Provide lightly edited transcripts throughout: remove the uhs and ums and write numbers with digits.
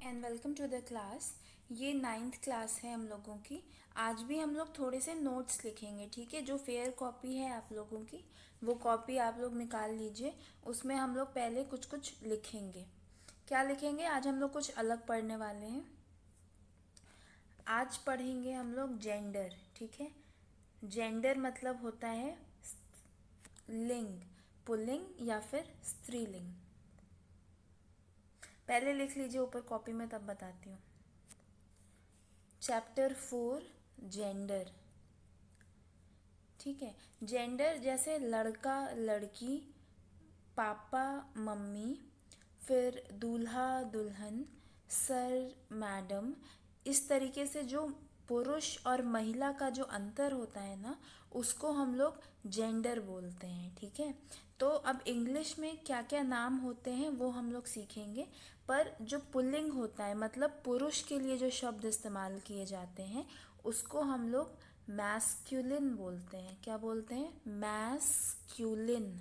And welcome to the class. ये 9th class है हम लोगों की। आज भी हम लोग थोड़े से नोट्स लिखेंगे, ठीक है। जो फेयर कॉपी है आप लोगों की, वो कॉपी आप लोग निकाल लीजिए। उसमें हम लोग पहले कुछ कुछ लिखेंगे। क्या लिखेंगे? आज हम लोग कुछ अलग पढ़ने वाले हैं। आज पढ़ेंगे हम लोग जेंडर, ठीक है। जेंडर मतलब होता है लिंग, पुल्लिंग या फिर स्त्रीलिंग। पहले लिख लीजिए ऊपर कॉपी में, तब बताती हूँ। चैप्टर 4 जेंडर, ठीक है। जेंडर जैसे लड़का लड़की, पापा मम्मी, फिर दूल्हा दुल्हन, सर मैडम, इस तरीके से जो पुरुष और महिला का जो अंतर होता है ना, उसको हम लोग जेंडर बोलते हैं, ठीक है। तो अब इंग्लिश में क्या क्या नाम होते हैं वो हम लोग सीखेंगे। पर जो पुल्लिंग होता है, मतलब पुरुष के लिए जो शब्द इस्तेमाल किए जाते हैं, उसको हम लोग मैस्क्यूलिन बोलते हैं। क्या बोलते हैं? मैस्क्यूलिन।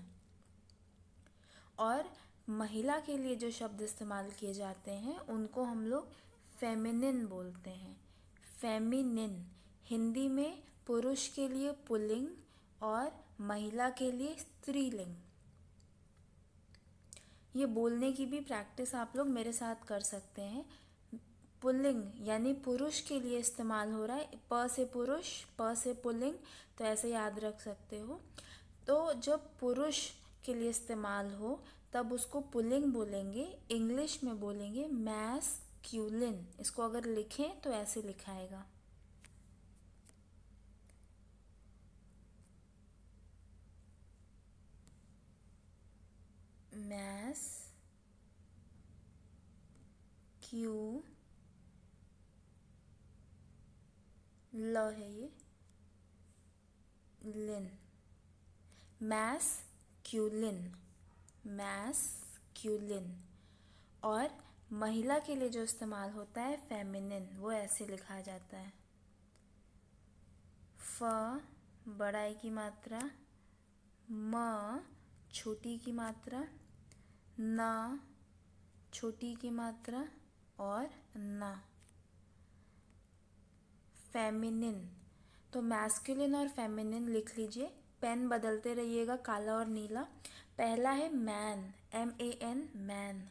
और महिला के लिए जो शब्द इस्तेमाल किए जाते हैं उनको हम लोग फेमिनिन बोलते हैं। फेमिनिन। हिंदी में पुरुष के लिए पुल्लिंग और महिला के लिए स्त्रीलिंग। ये बोलने की भी प्रैक्टिस आप लोग मेरे साथ कर सकते हैं। पुल्लिंग यानी पुरुष के लिए इस्तेमाल हो रहा है, प से पुरुष, प से पुल्लिंग, तो ऐसे याद रख सकते हो। तो जब पुरुष के लिए इस्तेमाल हो तब उसको पुल्लिंग बोलेंगे, इंग्लिश में बोलेंगे मैस्क्यूलिन। इसको अगर लिखें तो ऐसे लिखाएगा। मैस क्यू ल है ये, लिन, मैस्क्यूलिन, मैस्क्यूलिन। और महिला के लिए जो इस्तेमाल होता है फेमिनिन, वो ऐसे लिखा जाता है। फ बड़ाई की मात्रा, म छोटी की मात्रा, न छोटी की मात्रा और ना। फेमिनिन। तो मैस्कुलिन और फेमिनिन लिख लीजिए। पेन बदलते रहिएगा, काला और नीला। पहला है man, MAN, man,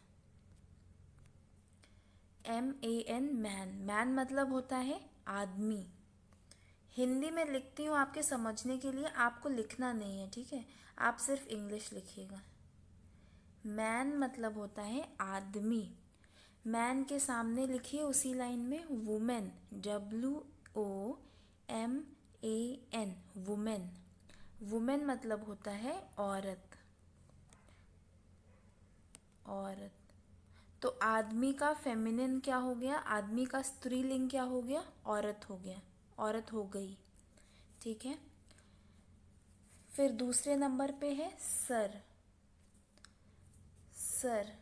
MAN, man. Man मतलब होता है आदमी। हिंदी में लिखती हूँ आपके समझने के लिए, आपको लिखना नहीं है, ठीक है। आप सिर्फ इंग्लिश लिखिएगा। मैन मतलब होता है आदमी। मैन के सामने लिखिए उसी लाइन में वुमेन, WOMAN, वुमेन। वुमेन मतलब होता है औरत, औरत। तो आदमी का फेमिनिन क्या हो गया? आदमी का स्त्रीलिंग क्या हो गया? औरत हो गया, औरत हो गई, ठीक है। फिर दूसरे नंबर पे है सर। सर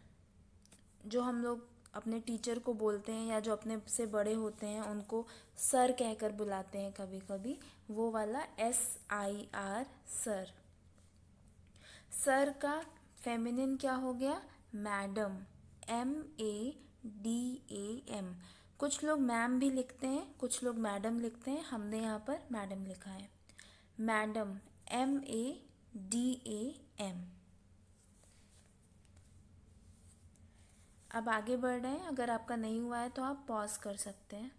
जो हम लोग अपने टीचर को बोलते हैं या जो अपने से बड़े होते हैं उनको सर कहकर बुलाते हैं कभी कभी, वो वाला SIR, सर। सर का फेमिनिन क्या हो गया? Madam, MADAM। कुछ लोग मैम भी लिखते हैं, कुछ लोग मैडम लिखते हैं, हमने यहाँ पर मैडम लिखा है। Madam, MADAM। अब आगे बढ़ रहे हैं, अगर आपका नहीं हुआ है तो आप पॉज कर सकते हैं।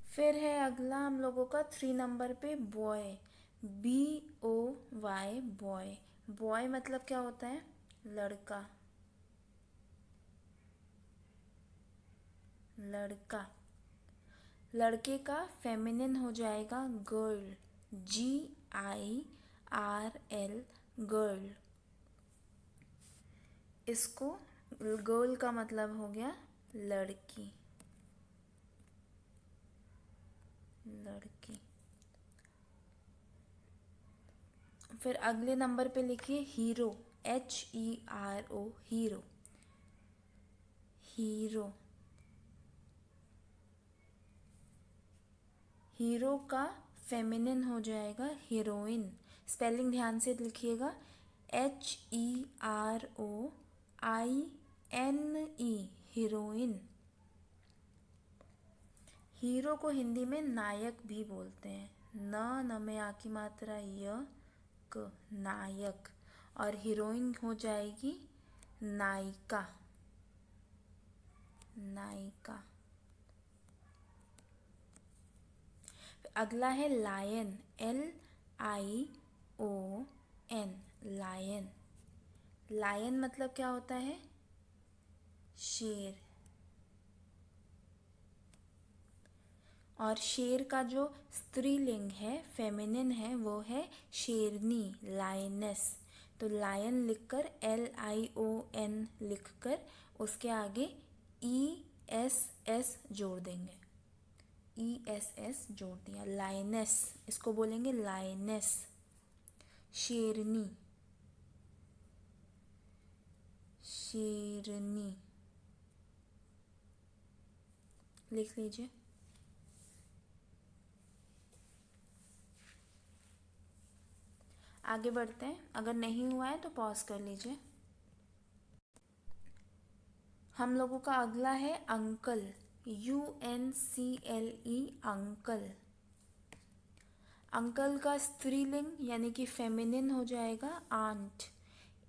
फिर है अगला हम लोगों का 3 नंबर पे बॉय, BOY, बॉय। बॉय मतलब क्या होता है? लड़का, लड़का। लड़के का फेमिनिन हो जाएगा गर्ल, GIRL, गर्ल। इसको गर्ल का मतलब हो गया लड़की, लड़की। फिर अगले नंबर पे लिखिए hero, HERO, hero, hero. Hero का फेमिनिन हो जाएगा हीरोइन। स्पेलिंग ध्यान से लिखिएगा, HEROINE, हीरोइन। हीरो को हिंदी में नायक भी बोलते हैं। न में आ की मात्रा य क, नायक। और हीरोइन हो जाएगी नायिका। नायिका। अगला है लायन, LION, लायन। लायन मतलब क्या होता है? शेर। और शेर का जो स्त्रीलिंग है, फेमिनिन है, वो है शेरनी, लायनेस। तो लायन लिखकर LION लिखकर उसके आगे ESS जोड़ देंगे। ESS जोड़ दिया, लायनेस। इसको बोलेंगे लायनेस, शेरनी। शेरनी लिख लीजिए। आगे बढ़ते हैं, अगर नहीं हुआ है तो पॉज कर लीजिए। हम लोगों का अगला है अंकल, UNCLE, अंकल। अंकल का स्त्रीलिंग यानी कि फेमिनिन हो जाएगा आंट,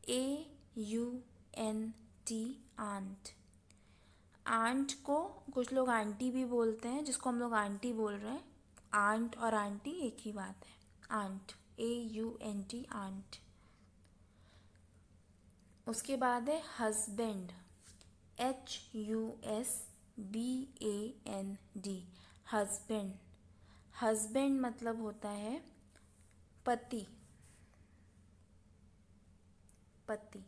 AUNT, आंट। आंट को कुछ लोग आंटी भी बोलते हैं, जिसको हम लोग आंटी बोल रहे हैं। आंट और आंटी एक ही बात है। Aunt, AUNT, aunt. उसके बाद है हस्बैंड, HUSBAND, हस्बैंड। हस्बैंड मतलब होता है पति। पति।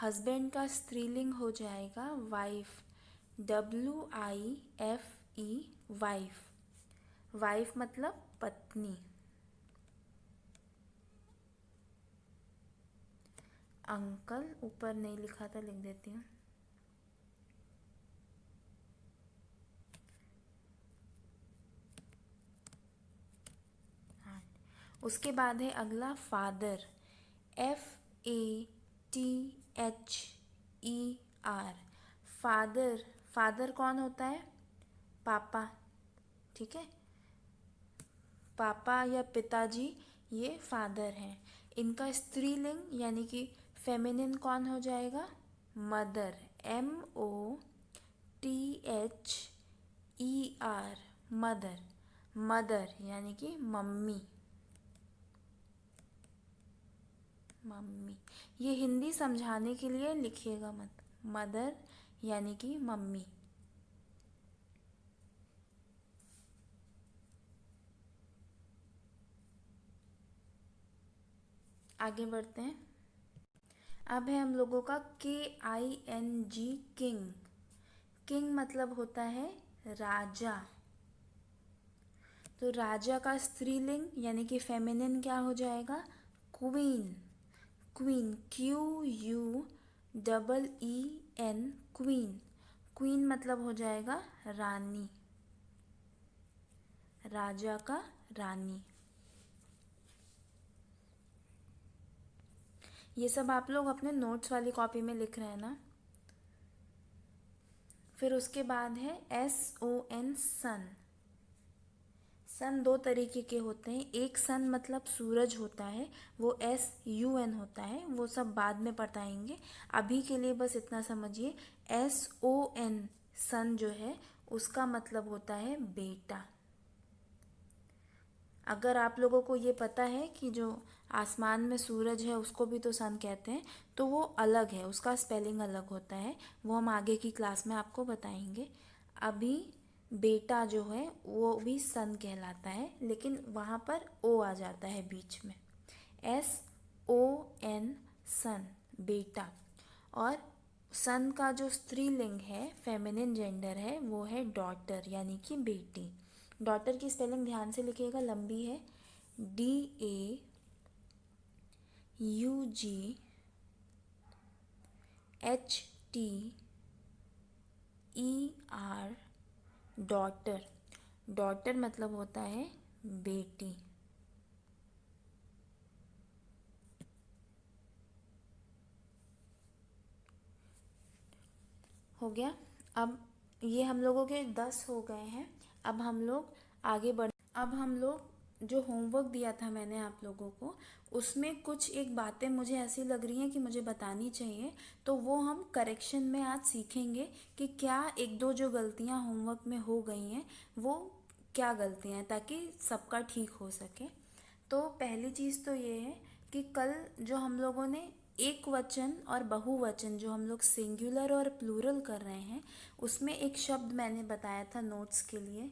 हस्बैंड का स्त्रीलिंग हो जाएगा वाइफ, WIFE, वाइफ। वाइफ मतलब पत्नी। अंकल ऊपर नहीं लिखा था, लिख देती हूँ। हाँ। उसके बाद है अगला फादर, FATHER, फादर। फादर कौन होता है? पापा। ठीक है, पापा या पिताजी, ये फादर हैं। इनका स्त्रीलिंग यानी कि फेमिनिन कौन हो जाएगा? Mother, MOTHER, mother. मदर यानी कि मम्मी। मम्मी, ये हिंदी समझाने के लिए लिखिएगा मत, मदर यानी कि मम्मी। आगे बढ़ते हैं। अब है हम लोगों का KING, किंग। किंग मतलब होता है राजा। तो राजा का स्त्रीलिंग यानी कि फेमिनिन क्या हो जाएगा? Queen. Queen, QUEEN, queen. Queen मतलब हो जाएगा रानी। राजा का रानी। ये सब आप लोग अपने नोट्स वाली कॉपी में लिख रहे हैं ना? फिर उसके बाद है SON, सन। सन दो तरीके के होते हैं। एक सन मतलब सूरज होता है, वो SUN होता है, वो सब बाद में बताएंगे। अभी के लिए बस इतना समझिए, SON, सन जो है उसका मतलब होता है बेटा। अगर आप लोगों को ये पता है कि जो आसमान में सूरज है उसको भी तो सन कहते हैं, तो वो अलग है, उसका स्पेलिंग अलग होता है, वो हम आगे की क्लास में आपको बताएंगे। अभी बेटा जो है वो भी सन कहलाता है, लेकिन वहाँ पर ओ आ जाता है बीच में, SON, सन, बेटा। और सन का जो स्त्रीलिंग है, फेमिनिन जेंडर है, वो है डॉटर यानी कि बेटी। डॉटर की स्पेलिंग ध्यान से लिखिएगा, लंबी है, DAUGHTER, डॉटर। डॉटर मतलब होता है बेटी। हो गया। अब ये हम लोगों के 10 हो गए हैं। अब हम लोग आगे बढ़ अब हम लोग जो होमवर्क दिया था मैंने आप लोगों को, उसमें कुछ एक बातें मुझे ऐसी लग रही हैं कि मुझे बतानी चाहिए, तो वो हम करेक्शन में आज सीखेंगे कि क्या एक दो जो गलतियां होमवर्क में हो गई हैं वो क्या गलतियां हैं, ताकि सबका ठीक हो सके। तो पहली चीज़ तो ये है कि कल जो हम लोगों ने एक वचन और बहुवचन, जो हम लोग सिंगुलर और प्लूरल कर रहे हैं, उसमें एक शब्द मैंने बताया था नोट्स के लिए,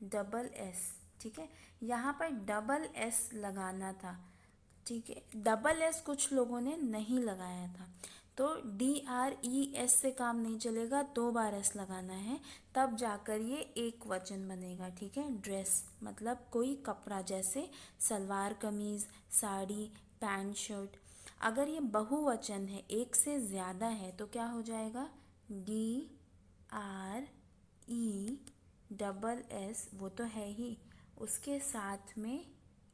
DRESS। ठीक है, यहाँ पर डबल एस लगाना था। ठीक है, डबल एस कुछ लोगों ने नहीं लगाया था, तो DRES से काम नहीं चलेगा, 2 बार एस लगाना है, तब जाकर ये एक वचन बनेगा। ठीक है, ड्रेस मतलब कोई कपड़ा, जैसे सलवार कमीज़, साड़ी, पैंट शर्ट। अगर ये बहुवचन है, एक से ज़्यादा है, तो क्या हो जाएगा, DRESS, वो तो है ही, उसके साथ में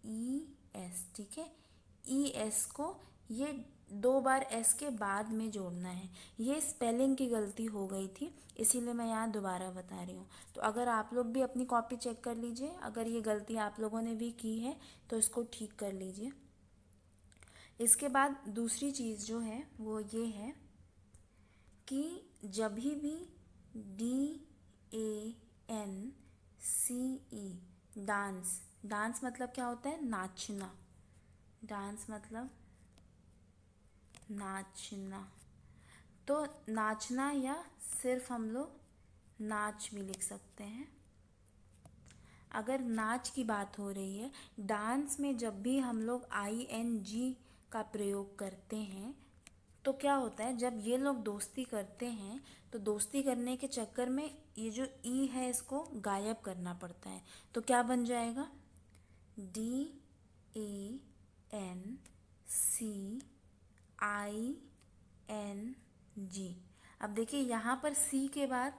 ES। ठीक है, ES को ये 2 बार एस के बाद में जोड़ना है। ये स्पेलिंग की गलती हो गई थी, इसीलिए मैं यहाँ दोबारा बता रही हूँ। तो अगर आप लोग भी अपनी कॉपी चेक कर लीजिए, अगर ये गलती आप लोगों ने भी की है तो इसको ठीक कर लीजिए। इसके बाद दूसरी चीज़ जो है वो ये है कि जब भी DANCE, डांस, डांस मतलब क्या होता है, नाचना। डांस मतलब नाचना, तो नाचना या सिर्फ हम लोग नाच भी लिख सकते हैं। अगर नाच की बात हो रही है, डांस में जब भी हम लोग ING का प्रयोग करते हैं, तो क्या होता है, जब ये लोग दोस्ती करते हैं तो दोस्ती करने के चक्कर में ये जो ई है इसको गायब करना पड़ता है। तो क्या बन जाएगा, DANCING। अब देखिए यहाँ पर सी के बाद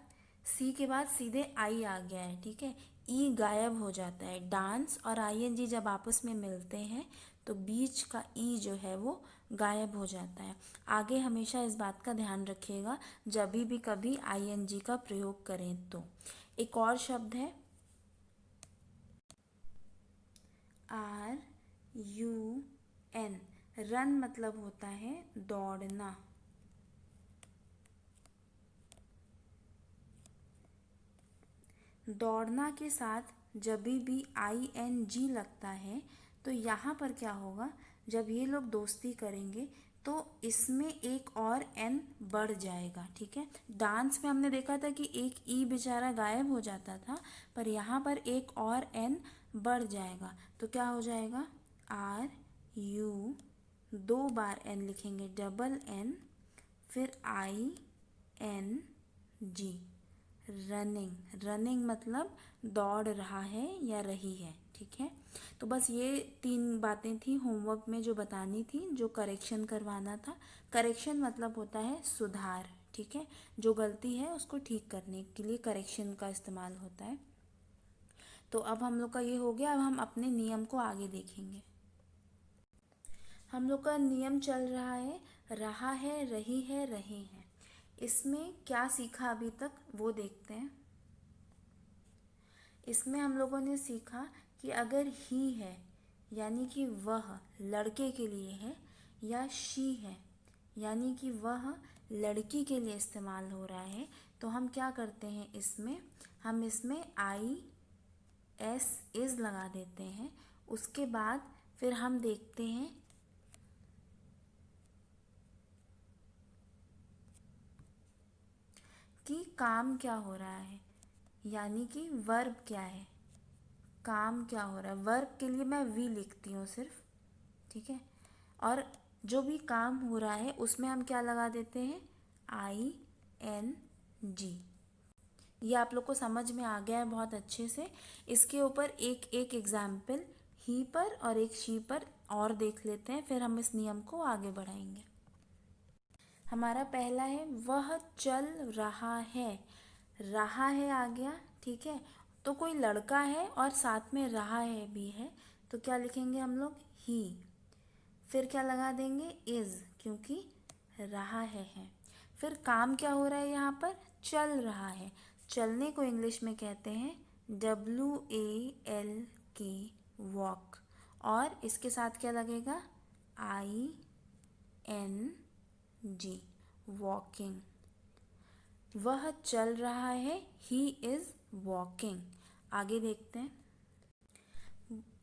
सीधे आई आ गया है। ठीक है, ई गायब हो जाता है। डांस और ING जब आपस में मिलते हैं तो बीच का ई जो है वो गायब हो जाता है। आगे हमेशा इस बात का ध्यान रखिएगा जब भी कभी ING का प्रयोग करें तो। एक और शब्द है RUN। रन मतलब होता है दौड़ना। दौड़ना के साथ जब भी ING लगता है तो यहाँ पर क्या होगा, जब ये लोग दोस्ती करेंगे तो इसमें एक और N बढ़ जाएगा। ठीक है, डांस में हमने देखा था कि एक ई बेचारा गायब हो जाता था, पर यहाँ पर एक और N बढ़ जाएगा, तो क्या हो जाएगा, RU, 2 बार N लिखेंगे, डबल N, फिर ING, रनिंग। रनिंग मतलब दौड़ रहा है या रही है। ठीक है, तो बस ये 3 बातें थी होमवर्क में जो बतानी थी, जो करेक्शन करवाना था। करेक्शन मतलब होता है सुधार। ठीक है, जो गलती है उसको ठीक करने के लिए करेक्शन का इस्तेमाल होता है। तो अब हम लोग का ये हो गया, अब हम अपने नियम को आगे देखेंगे। हम लोग का नियम चल रहा है, रहा है, रही है, रहे हैं। इसमें क्या सीखा अभी तक वो देखते हैं। इसमें हम लोगों ने सीखा कि अगर ही है यानी कि वह लड़के के लिए है, या शी है यानी कि वह लड़की के लिए इस्तेमाल हो रहा है, तो हम क्या करते हैं, हम इसमें IS इज लगा देते हैं। उसके बाद फिर हम देखते हैं कि काम क्या हो रहा है, यानी कि वर्ब क्या है, काम क्या हो रहा है। वर्ब के लिए मैं वी लिखती हूँ सिर्फ। ठीक है, और जो भी काम हो रहा है उसमें हम क्या लगा देते हैं, ING। ये आप लोग को समझ में आ गया है बहुत अच्छे से। इसके ऊपर एक एक एग्जाम्पल ही पर और एक शी पर और देख लेते हैं, फिर हम इस नियम को आगे बढ़ाएंगे। हमारा पहला है, वह चल रहा है। रहा है आ गया। ठीक है, तो कोई लड़का है और साथ में रहा है भी है, तो क्या लिखेंगे हम लोग, ही। फिर क्या लगा देंगे, इज, क्योंकि रहा है। फिर काम क्या हो रहा है यहाँ पर, चल रहा है। चलने को इंग्लिश में कहते हैं WALK, वॉक। और इसके साथ क्या लगेगा, ING, वॉकिंग। वह चल रहा है, ही इज वॉकिंग। आगे देखते हैं,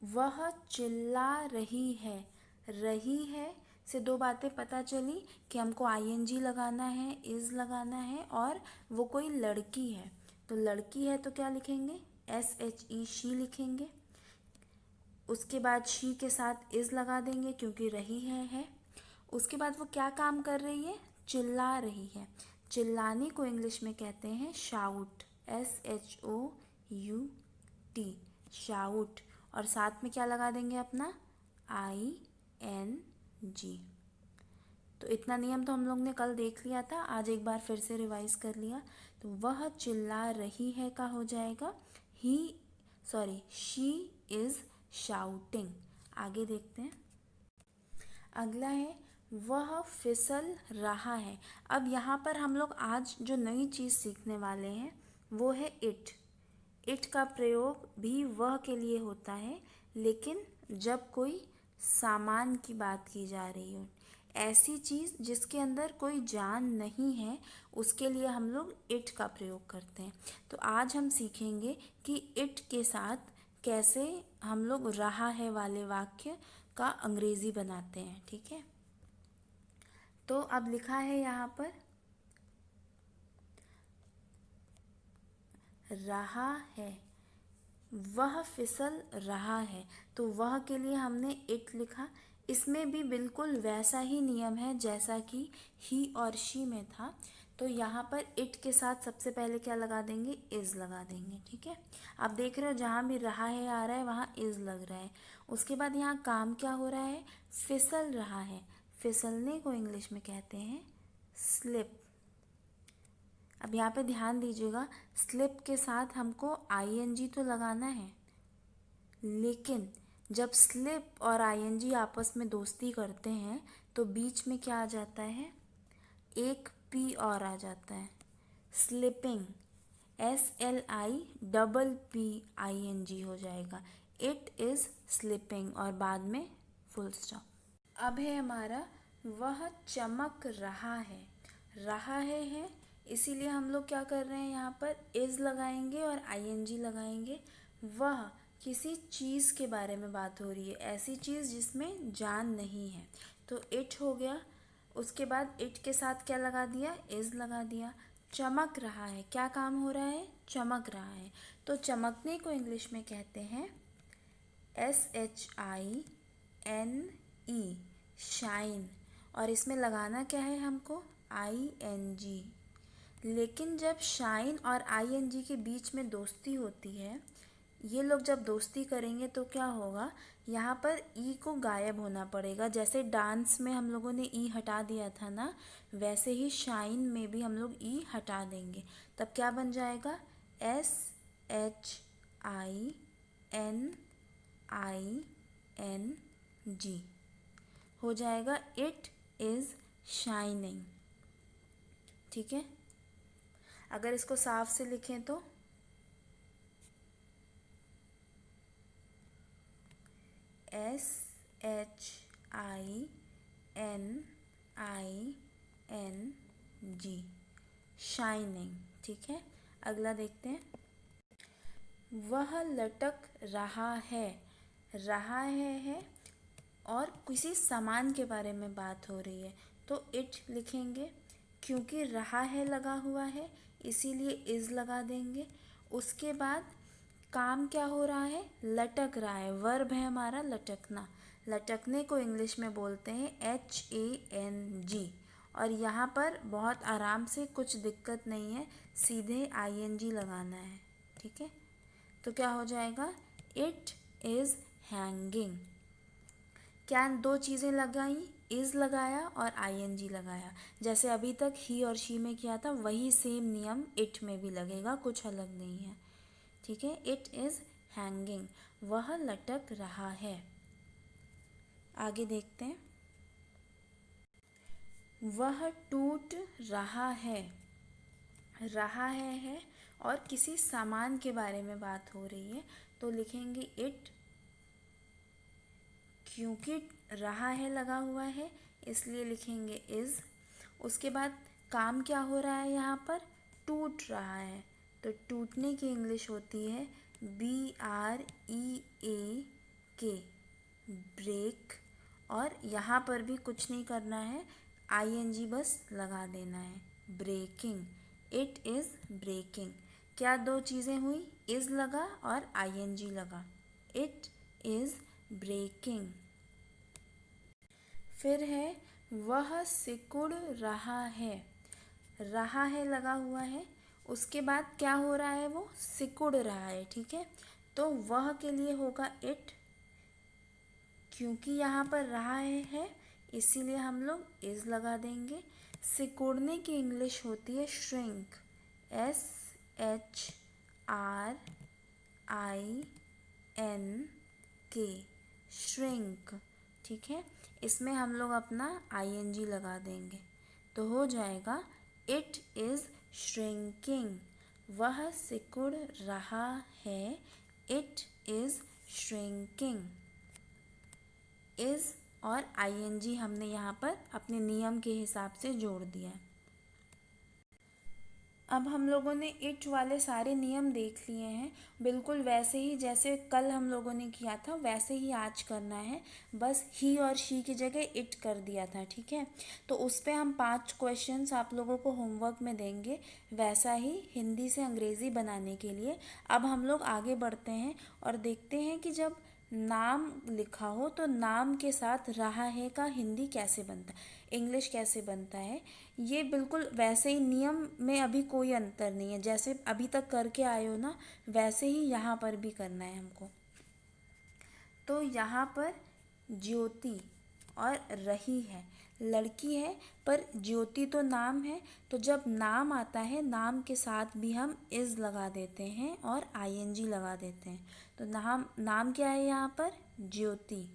वह चिल्ला रही है से दो बातें पता चली कि हमको ING लगाना है, इज लगाना है, और वो कोई लड़की है। तो लड़की है तो क्या लिखेंगे, SHE, शी लिखेंगे। उसके बाद शी के साथ इज लगा देंगे क्योंकि रही है। उसके बाद वो क्या काम कर रही है, चिल्ला रही है। चिल्लाने को इंग्लिश में कहते हैं शाउट, SHOUT, शाउट। और साथ में क्या लगा देंगे अपना, ING। तो इतना नियम तो हम लोग ने कल देख लिया था, आज एक बार फिर से रिवाइज कर लिया। तो वह चिल्ला रही है का हो जाएगा शी इज शाउटिंग। आगे देखते हैं, अगला है वह फिसल रहा है। अब यहाँ पर हम लोग आज जो नई चीज़ सीखने वाले हैं वो है इट का प्रयोग भी वह के लिए होता है, लेकिन जब कोई सामान की बात की जा रही हो, ऐसी चीज़ जिसके अंदर कोई जान नहीं है, उसके लिए हम लोग इट का प्रयोग करते हैं। तो आज हम सीखेंगे कि इट के साथ कैसे हम लोग रहा है वाले वाक्य का अंग्रेजी बनाते हैं। ठीक है, तो अब लिखा है यहाँ पर रहा है, वह फिसल रहा है। तो वह के लिए हमने इट लिखा। इसमें भी बिल्कुल वैसा ही नियम है जैसा कि ही और शी में था। तो यहाँ पर इट के साथ सबसे पहले क्या लगा देंगे, इज़ लगा देंगे। ठीक है, आप देख रहे हो जहाँ भी रहा है आ रहा है वहाँ इज़ लग रहा है। उसके बाद यहाँ काम क्या हो रहा है, फिसल रहा है। फिसलने को इंग्लिश में कहते हैं स्लिप। अब यहाँ पे ध्यान दीजिएगा, स्लिप के साथ हमको ING तो लगाना है, लेकिन जब स्लिप और ING आपस में दोस्ती करते हैं तो बीच में क्या आ जाता है, एक P और आ जाता है, स्लिपिंग, SLIPPING हो जाएगा। इट इज़ स्लिपिंग और बाद में फुल स्टॉप। अब है हमारा वह चमक रहा है, इसीलिए हम लोग क्या कर रहे हैं, यहाँ पर इज़ लगाएंगे और ING लगाएंगे। वह किसी चीज़ के बारे में बात हो रही है, ऐसी चीज़ जिसमें जान नहीं है, तो इट हो गया। उसके बाद इट के साथ क्या लगा दिया, इज़ लगा दिया। चमक रहा है, क्या काम हो रहा है, चमक रहा है। तो चमकने को इंग्लिश में कहते हैं SHINE, शाइन। और इसमें लगाना क्या है हमको, ING। लेकिन जब शाइन और ING के बीच में दोस्ती होती है, ये लोग जब दोस्ती करेंगे तो क्या होगा, यहाँ पर ई को गायब होना पड़ेगा। जैसे डांस में हम लोगों ने ई हटा दिया था ना, वैसे ही शाइन में भी हम लोग ई हटा देंगे। तब क्या बन जाएगा, SHINING हो जाएगा, इट इज़ शाइनिंग। ठीक है, अगर इसको साफ से लिखें तो SHINING, शाइनिंग। ठीक है, अगला देखते हैं, वह लटक रहा है और किसी सामान के बारे में बात हो रही है, तो इट लिखेंगे। क्योंकि रहा है लगा हुआ है इसीलिए इज़ लगा देंगे। उसके बाद काम क्या हो रहा है, लटक रहा है, वर्ब है हमारा लटकना। लटकने को इंग्लिश में बोलते हैं HANG। और यहाँ पर बहुत आराम से, कुछ दिक्कत नहीं है, सीधे ING लगाना है। ठीक है, तो क्या हो जाएगा, इट इज़ हैंगिंग। क्या दो चीज़ें लगाई, इज़ लगाया और ING लगाया। जैसे अभी तक ही और शी में किया था, वही सेम नियम इट में भी लगेगा, कुछ अलग नहीं है। ठीक है, इट इज़ हैंगिंग, वह लटक रहा है। आगे देखते हैं, वह टूट रहा है। रहा है और किसी सामान के बारे में बात हो रही है तो लिखेंगे इट। क्योंकि रहा है लगा हुआ है इसलिए लिखेंगे इज। उसके बाद काम क्या हो रहा है यहाँ पर, टूट रहा है, तो टूटने की इंग्लिश होती है BREAK, ब्रेक। और यहाँ पर भी कुछ नहीं करना है, ING बस लगा देना है, ब्रेकिंग। It is breaking. क्या दो चीज़ें हुई, इज़ लगा और ING लगा, इट इज़ ब्रेकिंग। फिर है वह सिकुड़ रहा है। रहा है लगा हुआ है, उसके बाद क्या हो रहा है, वो सिकुड़ रहा है, ठीक है। तो वह के लिए होगा इट। क्योंकि यहाँ पर रहा है इसीलिए हम लोग इज लगा देंगे। सिकुड़ने की इंग्लिश होती है श्रिंक, SHRINK, श्रिंक, ठीक है। इसमें हम लोग अपना ING लगा देंगे तो हो जाएगा इट इज़ श्रिंकिंग। वह सिकुड़ रहा है, इट इज़ श्रिंकिंग। इज़ और ING हमने यहाँ पर अपने नियम के हिसाब से जोड़ दिया है। अब हम लोगों ने इट वाले सारे नियम देख लिए हैं, बिल्कुल वैसे ही जैसे कल हम लोगों ने किया था वैसे ही आज करना है। बस ही और शी की जगह इट कर दिया था, ठीक है। तो उस पर हम 5 क्वेश्चंस आप लोगों को होमवर्क में देंगे, वैसा ही हिंदी से अंग्रेज़ी बनाने के लिए। अब हम लोग आगे बढ़ते हैं और देखते हैं कि जब नाम लिखा हो तो नाम के साथ रहा है का हिंदी कैसे बनता है, इंग्लिश कैसे बनता है। ये बिल्कुल वैसे ही नियम में अभी कोई अंतर नहीं है, जैसे अभी तक करके आए हो ना वैसे ही यहाँ पर भी करना है हमको। तो यहाँ पर ज्योति और रही है, लड़की है पर ज्योति तो नाम है, तो जब नाम आता है नाम के साथ भी हम इज़ लगा देते हैं और ING लगा देते हैं। तो नाम क्या है यहाँ पर, ज्योति।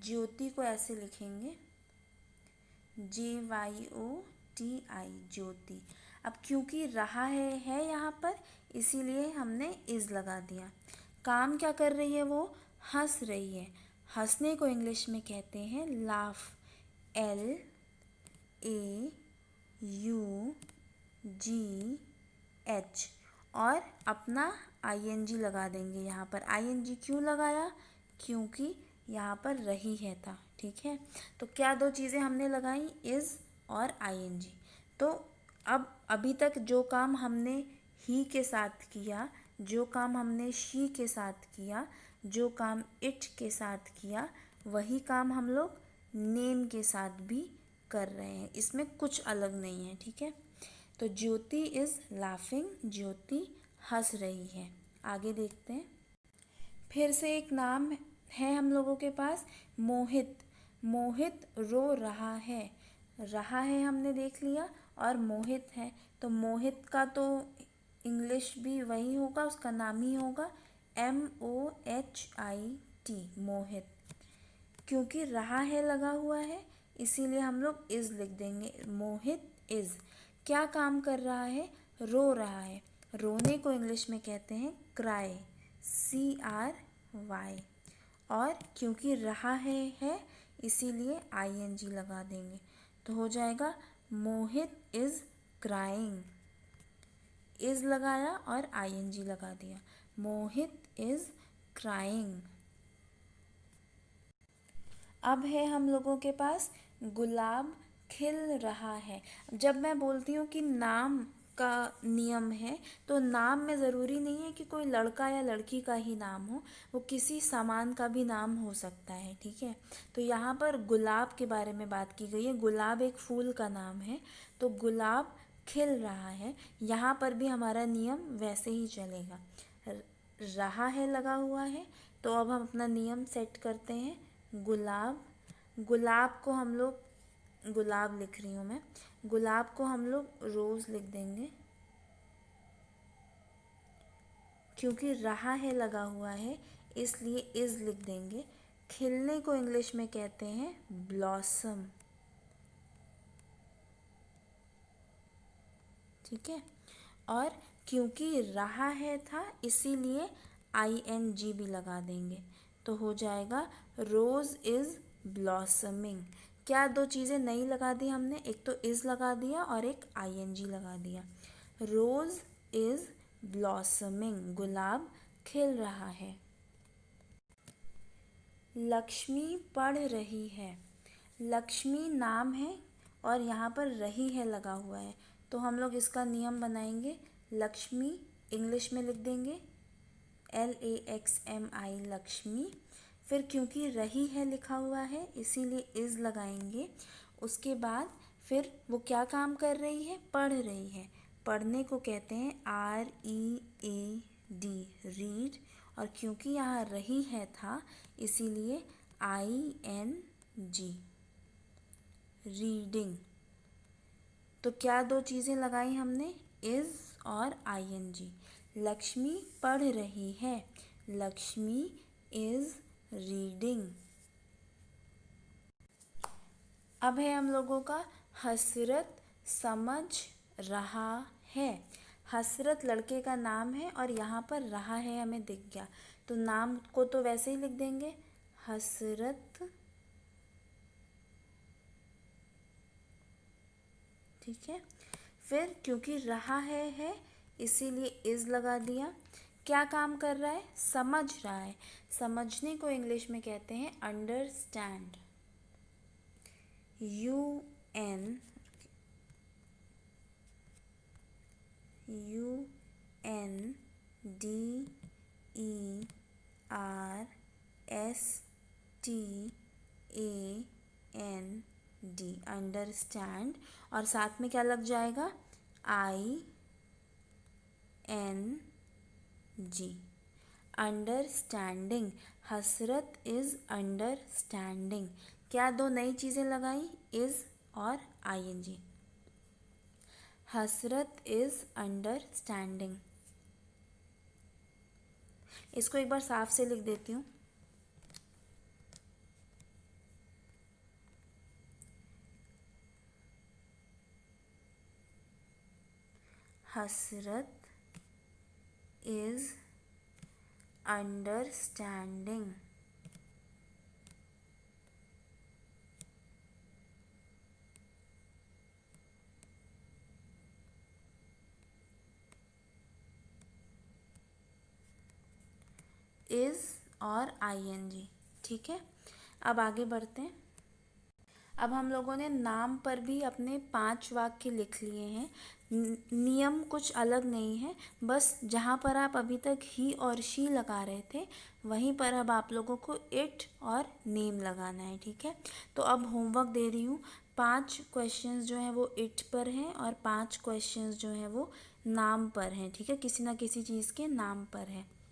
ज्योति को ऐसे लिखेंगे JYOTI, ज्योति। अब क्योंकि रहा है यहाँ पर इसीलिए हमने इज़ लगा दिया। काम क्या कर रही है, वो हंस रही है। हंसने को इंग्लिश में कहते हैं लाफ, LAUGH। और अपना ING लगा देंगे यहाँ पर। ING क्यों लगाया, क्योंकि यहाँ पर रही है था, ठीक है। तो क्या दो चीज़ें हमने लगाई, इज़ और ING। तो अब अभी तक जो काम हमने ही के साथ किया, जो काम हमने शी के साथ किया, जो काम इट के साथ किया, वही काम हम लोग नेम के साथ भी कर रहे हैं, इसमें कुछ अलग नहीं है, ठीक है। तो ज्योति इज़ लाफिंग, ज्योति हंस रही है। आगे देखते हैं। फिर से एक नाम है हम लोगों के पास, मोहित। मोहित रो रहा है। रहा है हमने देख लिया और मोहित है, तो मोहित का तो इंग्लिश भी वही होगा, उसका नाम ही होगा MOHIT, मोहित। क्योंकि रहा है लगा हुआ है इसीलिए हम लोग इज़ लिख देंगे, मोहित इज़। क्या काम कर रहा है, रो रहा है। रोने को इंग्लिश में कहते हैं क्राई, CRY। और क्योंकि रहा है इसीलिए ING लगा देंगे तो हो जाएगा मोहित इज़ क्राइंग। इज़ लगाया और ING लगा दिया, मोहित इज़ क्राइंग। अब है हम लोगों के पास गुलाब खिल रहा है। जब मैं बोलती हूँ कि नाम का नियम है तो नाम में ज़रूरी नहीं है कि कोई लड़का या लड़की का ही नाम हो, वो किसी सामान का भी नाम हो सकता है, ठीक है। तो यहाँ पर गुलाब के बारे में बात की गई है, गुलाब एक फूल का नाम है, तो गुलाब खिल रहा है। यहाँ पर भी हमारा नियम वैसे ही चलेगा, रहा है लगा हुआ है, तो अब हम अपना नियम सेट करते हैं। गुलाब, गुलाब को हम लोग, गुलाब लिख रही हूँ मैं, गुलाब को हम लोग रोज़ लिख देंगे। क्योंकि रहा है लगा हुआ है इसलिए इज़ लिख देंगे। खिलने को इंग्लिश में कहते हैं ब्लॉसम। ठीक है। और क्योंकि रहा है था इसीलिए ING भी लगा देंगे, तो हो जाएगा रोज़ इज़ ब्लॉसमिंग। क्या दो चीज़ें नई लगा दी हमने, एक तो इज़ लगा दिया और एक ING लगा दिया। रोज़ इज़ ब्लॉसमिंग, गुलाब खिल रहा है। लक्ष्मी पढ़ रही है। लक्ष्मी नाम है और यहाँ पर रही है लगा हुआ है, तो हम लोग इसका नियम बनाएंगे। लक्ष्मी इंग्लिश में लिख देंगे LAXMI, लक्ष्मी। फिर क्योंकि रही है लिखा हुआ है इसीलिए इज़ लगाएंगे। उसके बाद फिर वो क्या काम कर रही है, पढ़ रही है। पढ़ने को कहते हैं READ, रीड। और क्योंकि यहाँ रही है था इसीलिए ING, रीडिंग। तो क्या दो चीज़ें लगाई हमने, इज़ और ING। लक्ष्मी पढ़ रही है, लक्ष्मी इज़ रीडिंग। अब है हम लोगों का हसरत समझ रहा है। हसरत लड़के का नाम है और यहाँ पर रहा है हमें दिख गया, तो नाम को तो वैसे ही लिख देंगे हसरत। ठीक है। फिर क्योंकि रहा है इसीलिए इज़ लगा दिया। क्या काम कर रहा है, समझ रहा है। समझने को इंग्लिश में कहते हैं अंडरस्टैंड। UNDERSTAND, understand. और साथ में क्या लग जाएगा, ING, understanding. Hasrat is understanding. क्या दो नई चीज़ें लगाई, इज़ और ING। Hasrat is understanding. इसको एक बार साफ से लिख देती हूँ। हसरत इज़ अंडरस्टैंडिंग। इज़ और ING। ठीक है। अब आगे बढ़ते हैं। अब हम लोगों ने नाम पर भी अपने 5 वाक्य लिख लिए हैं। नियम कुछ अलग नहीं है, बस जहाँ पर आप अभी तक ही और शी लगा रहे थे वहीं पर अब आप लोगों को इट और नेम लगाना है। ठीक है। तो अब होमवर्क दे रही हूँ। 5 क्वेश्चंस जो हैं वो इट पर हैं और 5 क्वेश्चंस जो हैं वो नाम पर हैं। ठीक है, किसी ना किसी चीज़ के नाम पर है।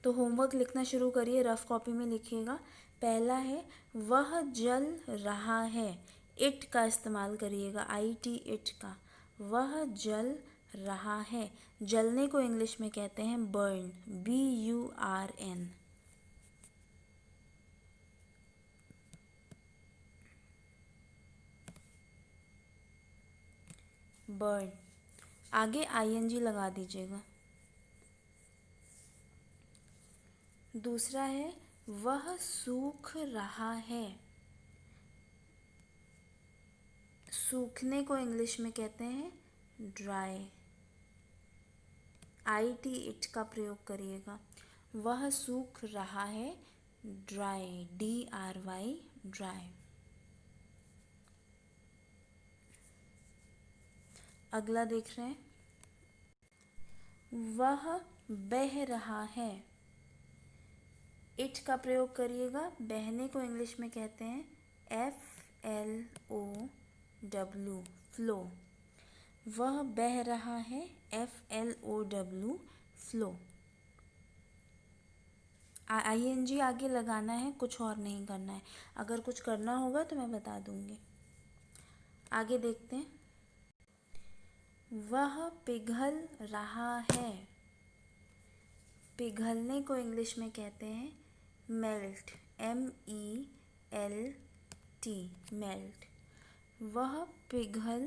तो होमवर्क लिखना शुरू करिए, रफ कॉपी में लिखिएगा। पहला है वह जल रहा है। इट का इस्तेमाल करिएगा, IT, इट का। वह जल रहा है। जलने को इंग्लिश में कहते हैं बर्न, BURN। बर्न। आगे ING लगा दीजिएगा। दूसरा है वह सूख रहा है। सूखने को इंग्लिश में कहते हैं ड्राई, IT, इट का प्रयोग करिएगा। वह सूख रहा है, ड्राई, DRY, ड्राई। अगला देख रहे हैं, वह बह रहा है। इट का प्रयोग करिएगा। बहने को इंग्लिश में कहते हैं FLOW, फ्लो। वह बह रहा है, FLOW, फ्लो। ING आगे लगाना है, कुछ और नहीं करना है। अगर कुछ करना होगा तो मैं बता दूंगी। आगे देखते हैं, वह पिघल रहा है। पिघलने को इंग्लिश में कहते हैं मेल्ट, MELT, मेल्ट। वह पिघल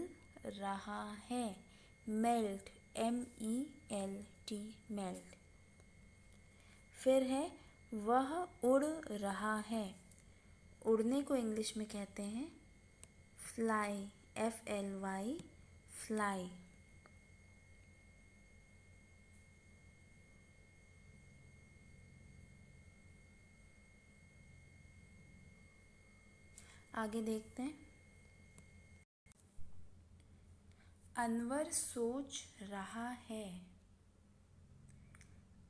रहा है, मेल्ट, MELT, मेल्ट। फिर है वह उड़ रहा है, उड़ने को इंग्लिश में कहते हैं फ्लाई, FLY, फ्लाई। आगे देखते हैं। अनवर सोच रहा है,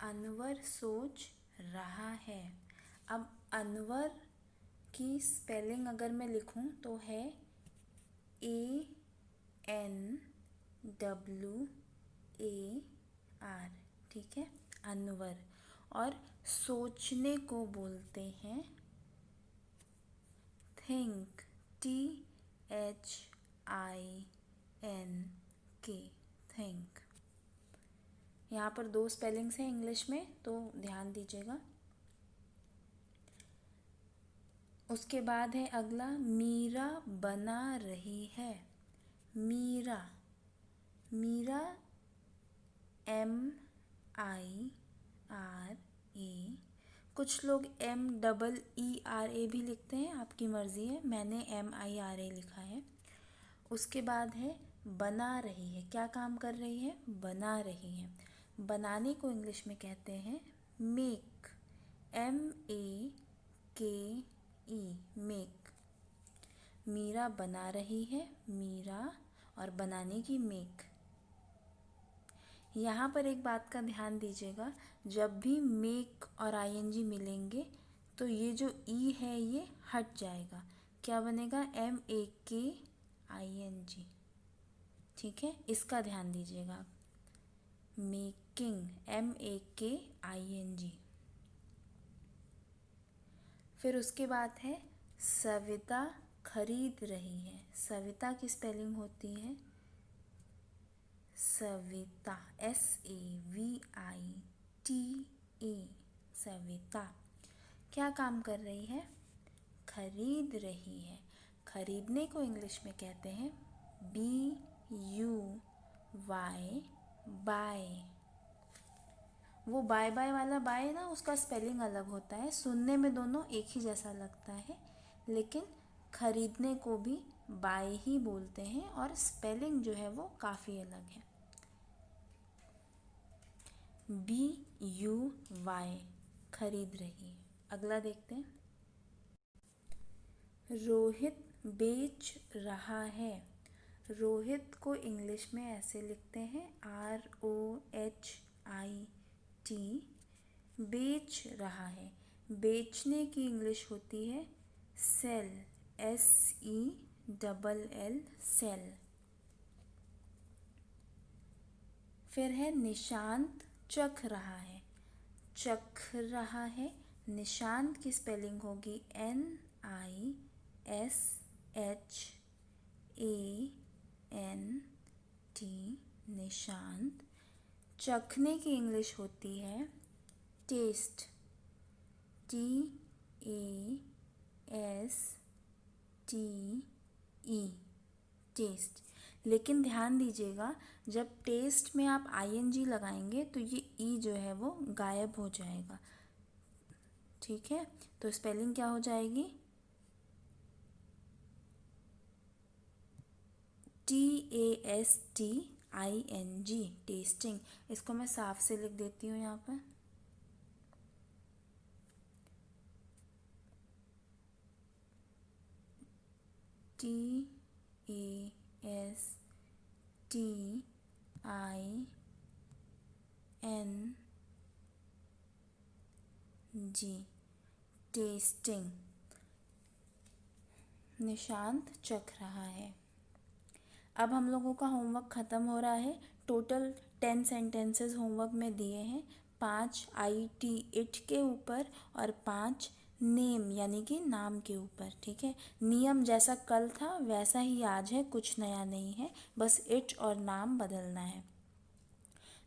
अनवर सोच रहा है। अब अनवर की स्पेलिंग अगर मैं लिखूं तो है ANWAR, ठीक है, अनवर। और सोचने को बोलते हैं थिंक, THINK, थिंक। यहाँ पर दो स्पेलिंग्स हैं इंग्लिश में, तो ध्यान दीजिएगा। उसके बाद है अगला, मीरा बना रही है, मीरा, मीरा MIRA। कुछ लोग MEERA भी लिखते हैं, आपकी मर्ज़ी है, मैंने MIRA लिखा है। उसके बाद है बना रही है, क्या काम कर रही है, बना रही है। बनाने को इंग्लिश में कहते हैं मेक, MAKE, मेक। मीरा बना रही है, मीरा, और बनाने की मेक। यहाँ पर एक बात का ध्यान दीजिएगा, जब भी मेक और ING मिलेंगे तो ये जो ई है ये हट जाएगा, क्या बनेगा, MAKING, ठीक है, इसका ध्यान दीजिएगा। Making, MAKING। फिर उसके बाद है सविता खरीद रही है, सविता की स्पेलिंग होती है सविता, SAVITA, सविता। क्या काम कर रही है, खरीद रही है। खरीदने को इंग्लिश में कहते हैं BUY, बाय। वो बाय बाय वाला बाय ना, उसका स्पेलिंग अलग होता है, सुनने में दोनों एक ही जैसा लगता है, लेकिन खरीदने को भी बाय ही बोलते हैं और स्पेलिंग जो है वो काफ़ी अलग है, BUY, खरीद रही है। अगला देखते हैं, रोहित बेच रहा है। रोहित को इंग्लिश में ऐसे लिखते हैं ROHIT, बेच रहा है। बेचने की इंग्लिश होती है सेल, SELL, सेल। फिर है निशांत चख रहा है, चख रहा है। निशांत की स्पेलिंग होगी NISHANT, निशांत। चखने की इंग्लिश होती है टेस्ट, TASTE, टेस्ट। लेकिन ध्यान दीजिएगा, जब टेस्ट में आप ING लगाएंगे तो ये ई जो है वो गायब हो जाएगा, ठीक है। तो स्पेलिंग क्या हो जाएगी, TASTING, टेस्टिंग। इसको मैं साफ से लिख देती हूँ यहाँ पर, TASTING, टेस्टिंग। निशांत चख रहा है। अब हम लोगों का होमवर्क ख़त्म हो रहा है। टोटल 10 सेंटेंसेस होमवर्क में दिए हैं, 5 IT, इट के ऊपर और 5 नेम यानी कि नाम के ऊपर, ठीक है। नियम जैसा कल था वैसा ही आज है, कुछ नया नहीं है, बस इट और नाम बदलना है।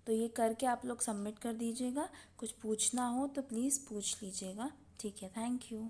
तो ये करके आप लोग सबमिट कर दीजिएगा। कुछ पूछना हो तो प्लीज़ पूछ लीजिएगा, ठीक है। Thank you.